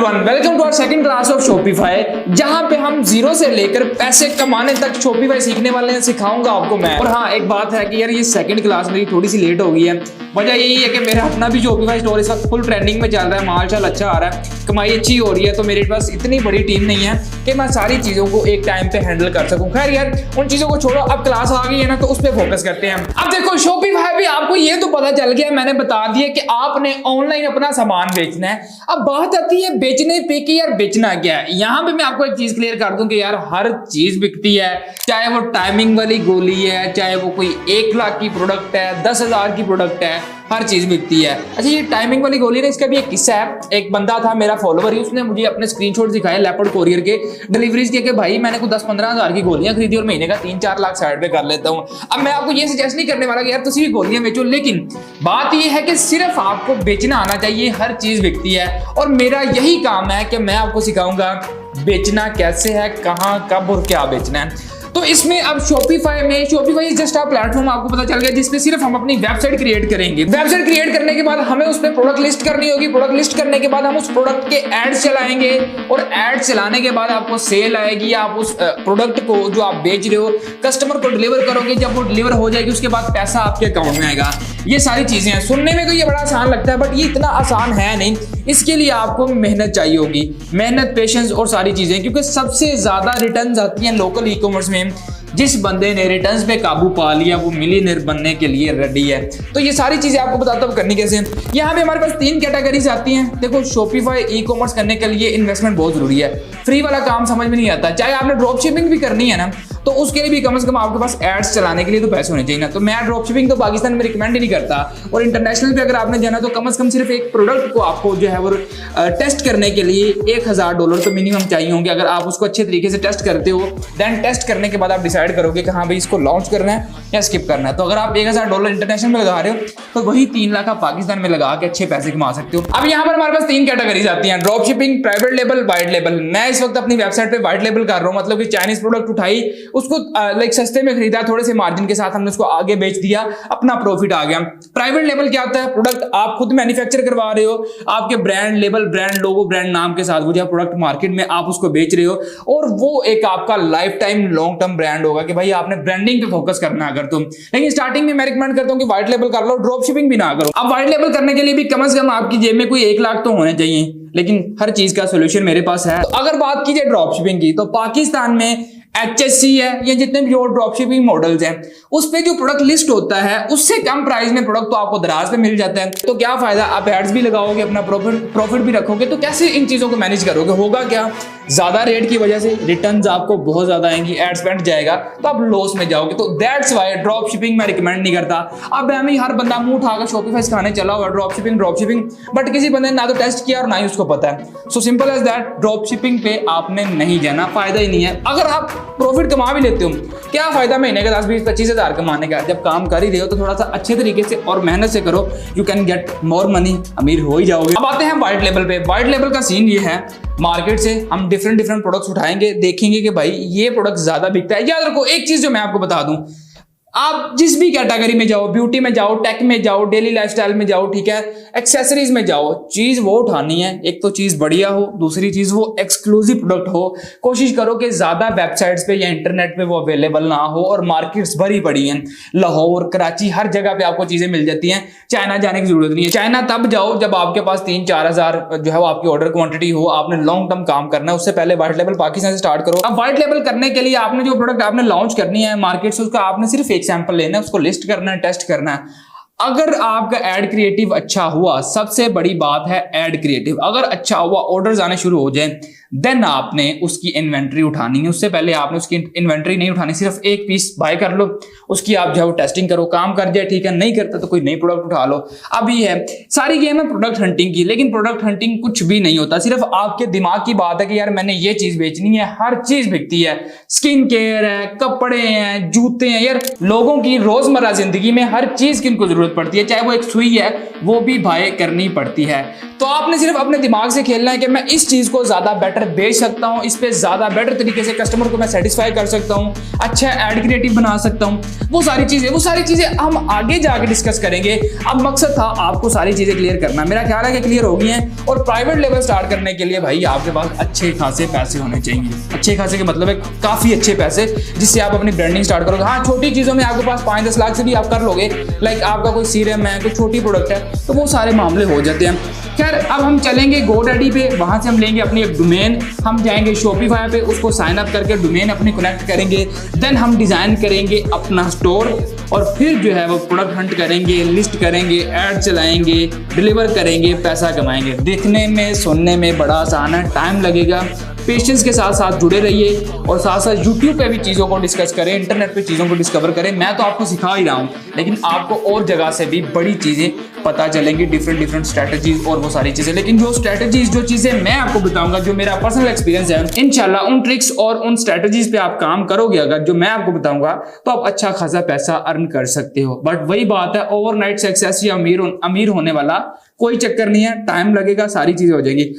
Everyone, welcome to our second class of Shopify, जहां पे हम जीरो से लेकर पैसे कमाने तक शॉपिफाई सीखने वाले हैं। सिखाऊंगा आपको मैं। और हाँ, एक बात है कि यार ये सेकंड क्लास मेरी थोड़ी सी लेट हो गई है। वजह यही है कि मेरा अपना भी शॉपिफाई स्टोर इस वक्त फुल ट्रेंडिंग में चल रहा है, माल अच्छा आ रहा है, कमाई अच्छी हो रही है। तो मेरे पास इतनी बड़ी टीम नहीं है कि मैं सारी चीजों को एक टाइम पे हैंडल कर सकूं। खैर यार, उन चीजों को छोड़ो, अब क्लास आ गई है ना, तो उस पर फोकस करते हैं। अब देखो, शॉपिफाई भी आपको ये तो पता चल गया, मैंने बता दिया कि आपने ऑनलाइन अपना सामान बेचना है। अब बात आती है बेचने पे कि यार बेचना क्या है। यहां पे मैं आपको एक चीज क्लियर कर दूं कि यार हर चीज बिकती है, चाहे वो टाइमिंग वाली गोली है, चाहे वो कोई 1 लाख की प्रोडक्ट है, 10,000 की प्रोडक्ट है, हर चीज बिकती है। अच्छा, ये टाइमिंग वाली गोली ना, इसका भी एक किस्सा है। एक बंदा था मेरा फॉलोवर ही, उसने मुझे अपने स्क्रीनशॉट दिखाए लेपर्ड कोरियर के डिलीवरीज के, भाई मैंने को 10-15 हजार की गोलियां खरीदी और महीने का 3-4 लाख साइड पे कर लेता हूं। अब मैं आपको ये सजेस्ट नहीं करने वाला कि यार तुम भी गोलियां बेचो, लेकिन बात ये है कि सिर्फ आपको बेचना आना चाहिए, हर चीज बिकती है। और मेरा यही काम है कि मैं आपको सिखाऊंगा बेचना कैसे है, कहां, कब और क्या बेचना है। तो इसमें अब Shopify is just a platform, आपको पता चल गया, जिसपे सिर्फ हम अपनी वेबसाइट क्रिएट करेंगे। वेबसाइट क्रिएट करने के बाद हमें उस पर प्रोडक्ट लिस्ट करनी होगी। प्रोडक्ट लिस्ट करने के बाद हम उस प्रोडक्ट के एड्स चलाएंगे, और एड्स चलाने के बाद आपको सेल आएगी। आप उस प्रोडक्ट को जो आप बेच रहे हो कस्टमर को डिलीवर करोगे। जब वो डिलीवर हो जाएगी उसके बाद पैसा आपके अकाउंट में आएगा। ये सारी चीजें हैं। सुनने में तो ये बड़ा आसान लगता है, बट ये इतना आसान है नहीं। इसके लिए आपको मेहनत चाहिए होगी, मेहनत, पेशेंस और सारी चीजें, क्योंकि सबसे ज्यादा रिटर्न्स आती हैं लोकल ई कॉमर्स में। जिस बंदे ने रिटर्न्स पे काबू पा लिया वो मिलियनेयर बनने के लिए रेडी है। तो ये सारी चीजें आपको बताता हूं करनी कैसे। यहाँ पे हमारे पास 3 कैटेगरीज आती हैं। देखो, शॉपिफाई ई कॉमर्स करने के लिए इन्वेस्टमेंट बहुत जरूरी है। फ्री वाला काम समझ में नहीं आता। चाहे आपने ड्रॉप शिपिंग भी करनी है ना, तो उसके लिए भी कम से कम आपके पास एड्स चलाने के लिए तो पैसे होने चाहिए ना। तो मैं ड्रॉप शिपिंग तो पाकिस्तान में रिकमेंड ही नहीं करता। और इंटरनेशनल पे अगर आपने जाना तो कम से कम सिर्फ एक प्रोडक्ट को आपको जो है वो टेस्ट करने के लिए $1,000 तो मिनिमम चाहिए होंगे। अगर आप उसको अच्छे तरीके से टेस्ट करते हो, देन टेस्ट करने के बाद आप डिसाइड करोगे कि हाँ भाई इसको लॉन्च करना है या स्किप करना है। तो अगर आप $1,000 इंटरनेशनल में लगा रहे हो तो वही 3 लाख आप पाकिस्तान में लगा के अच्छे पैसे कमा सकते हो। अब यहाँ पर हमारे पास 3 कैटेगरीज आती हैं, drop shipping, private label, white label. मैं इस वक्त अपनी वेबसाइट पे वाइट लेबल कर रहा हूँ, मतलब कि चाइनीज प्रोडक्ट उठाई, उसको लाइक सस्ते में खरीदा, थोड़े से मार्जिन के साथ हमने उसको आगे बेच दिया, अपना प्रॉफिट आ गया। प्राइवेट लेबल क्या होता है? प्रोडक्ट आप खुद मैन्युफैक्चर करवा रहे हो, आपके brand label, brand logo, brand नाम के साथ वो जो प्रोडक्ट मार्केट में आप उसको बेच रहे हो, और वो एक आपका life time long term brand होगा कि भाई आपने ब्रांडिंग पे फोकस करना है अगर तुम। लेकिन स्टार्टिंग में मैं रिकमेंड करता हूं कि व्हाइट लेबल कर लो, ड्रॉप शिपिंग भी ना करो। अब व्हाइट लेबल करने के लिए भी कम से कम आपकी जेब में कोई 1 लाख तो होने चाहिए, लेकिन हर चीज का सोल्यूशन मेरे पास है। तो अगर बात कीजिए ड्रॉप शिपिंग की, तो पाकिस्तान में HSC है, ये जितने भी और ड्रॉप शिपिंग मॉडल्स हैं, उस पे जो प्रोडक्ट लिस्ट होता है उससे कम प्राइस में प्रोडक्ट तो आपको दराज पे मिल जाता है। तो क्या फायदा, आप एड्स भी लगाओगे, अपना प्रॉफिट भी रखोगे, तो कैसे इन चीजों को मैनेज करोगे? होगा क्या, ज्यादा रेट की वजह से रिटर्न्स आपको बहुत ज्यादा आएंगी, एड स्पेंड जाएगा, तो आप लॉस में जाओगे। तो दैट्स व्हाई ड्रॉप शिपिंग मैं रिकमेंड नहीं करता। अब हमें हर बंदा मुंह उठाकर शॉपिफाई सिखाने चला हुआ ड्रॉप शिपिंग, बट किसी बंदे ने ना तो टेस्ट किया और ना ही उसको पता है। So simple as that, drop shipping पे आपने नहीं जाना, फायदा ही नहीं है। अगर आप प्रॉफिट कमा भी लेते हो, क्या फायदा महीने का 10-20-25 हजार कमाने का? जब काम कर ही रहे हो तो थोड़ा सा अच्छे तरीके से और मेहनत से करो, you can get more money, अमीर हो ही जाओगे। अब आते हैं व्हाइट लेवल पे। व्हाइट लेवल का सीन ये है, मार्केट से हम डिफरेंट प्रोडक्ट्स उठाएंगे, देखेंगे कि भाई ये प्रोडक्ट ज्यादा बिकता है। याद रखो एक चीज जो मैं आपको बता दूं, आप जिस भी कैटेगरी में जाओ, ब्यूटी में जाओ, टेक में जाओ, डेली लाइफस्टाइल में जाओ, ठीक है, एक्सेसरीज में जाओ, चीज वो उठानी है, एक तो चीज बढ़िया हो, दूसरी चीज वो एक्सक्लूसिव प्रोडक्ट हो। कोशिश करो कि ज्यादा वेबसाइट्स पे या इंटरनेट पे वो अवेलेबल ना हो, और मार्केट्स भरी पड़ी हैं, लाहौर, कराची, हर जगह पे आपको चीजें मिल जाती हैं। चाइना जाने की जरूरत नहीं है। चाइना तब जाओ जब आपके पास 3-4 हजार जो है वो आपकी ऑर्डर क्वांटिटी हो, आपने लॉन्ग टर्म काम करना है। उससे पहले व्हाइट लेवल पाकिस्तान से स्टार्ट करो। अब व्हाइट लेवल करने के लिए आपने जो प्रोडक्ट आपने लॉन्च करनी है मार्केट से, उसका आपने सिर्फ सैंपल लेना है, उसको लिस्ट करना है, टेस्ट करना है। अगर आपका एड क्रिएटिव अच्छा हुआ, सबसे बड़ी बात है एड क्रिएटिव अगर अच्छा हुआ, ऑर्डर्स आने शुरू हो जाए, देन आपने उसकी इन्वेंट्री उठानी है। उससे पहले आपने उसकी इन्वेंट्री नहीं उठानी, सिर्फ एक पीस बाय कर लो, उसकी आप जो है टेस्टिंग करो, काम कर जाए ठीक है, नहीं करता तो कोई नई प्रोडक्ट उठा लो। अब ये है सारी गेम है प्रोडक्ट हंटिंग की, लेकिन प्रोडक्ट हंटिंग कुछ भी नहीं होता, सिर्फ आपके दिमाग की बात है कि यार मैंने ये चीज बेचनी है। हर चीज बिकती है, स्किन केयर है, कपड़े हैं, जूते हैं, यार लोगों की रोजमर्रा जिंदगी में हर चीज की उनको जरूरत जरूरत पड़ती है, चाहे वो एक सुई है वो भी भाई करनी पड़ती है। तो आपने सिर्फ अपने दिमाग से खेलना है कि मैं इस चीज को ज्यादा बेटर बेच सकता हूँ, इस पे ज्यादा बेटर तरीके से कस्टमर को मैं सेटिस्फाई कर सकता हूँ, अच्छा एड क्रिएटिव बना सकता हूँ। वो सारी चीजें हम आगे जाके डिस्कस करेंगे। अब मकसद था आपको सारी चीजें क्लियर करना, मेरा ख्याल है कि क्लियर हो गई हैं। और प्राइवेट लेवल स्टार्ट करने के लिए भाई आपके पास अच्छे खासे पैसे होने चाहिए। अच्छे खासे के मतलब है काफी अच्छे पैसे, जिससे आप अपनी ब्रांडिंग स्टार्ट करोगे। हाँ, छोटी चीजों में आपके पास 5-10 लाख से भी आप कर लोगे, लाइक आपका कोई सीरम है, कोई छोटी प्रोडक्ट है, तो वो सारे मामले हो जाते हैं। खैर, अब हम चलेंगे GoDaddy पे, वहां से हम लेंगे अपनी एक डोमेन, हम जाएंगे Shopify पे, उसको साइन अप करके डोमेन अपनी कनेक्ट करेंगे, देन हम डिजाइन करेंगे अपना स्टोर, और फिर जो है वो प्रोडक्ट हंट करेंगे, लिस्ट करेंगे, ऐड चलाएंगे, डिलीवर करेंगे, पैसा कमाएंगे। देखने में सुनने में बड़ा आसान है, टाइम लगेगा, पेशेंस के साथ साथ जुड़े रहिए और साथ साथ YouTube पे भी चीज़ों को डिस्कस करें, इंटरनेट पे चीज़ों को डिस्कवर करें। मैं तो आपको सिखा ही रहा हूँ, लेकिन आपको और जगह से भी बड़ी चीज़ें पता चलेंगी, डिफरेंट स्ट्रैटेजीज और वो सारी चीज़ें। लेकिन जो स्ट्रैटेजीज, जो चीज़ें मैं आपको बताऊंगा, जो मेरा पर्सनल एक्सपीरियंस है, इंशाल्लाह उन ट्रिक्स और उन स्ट्रैटेजीज पे आप काम करोगे अगर, जो मैं आपको बताऊंगा, तो आप अच्छा खासा पैसा अर्न कर सकते हो। बट वही बात है, ओवरनाइट सक्सेस या अमीर होने वाला कोई चक्कर नहीं है, टाइम लगेगा, सारी चीज़ें हो जाएंगी।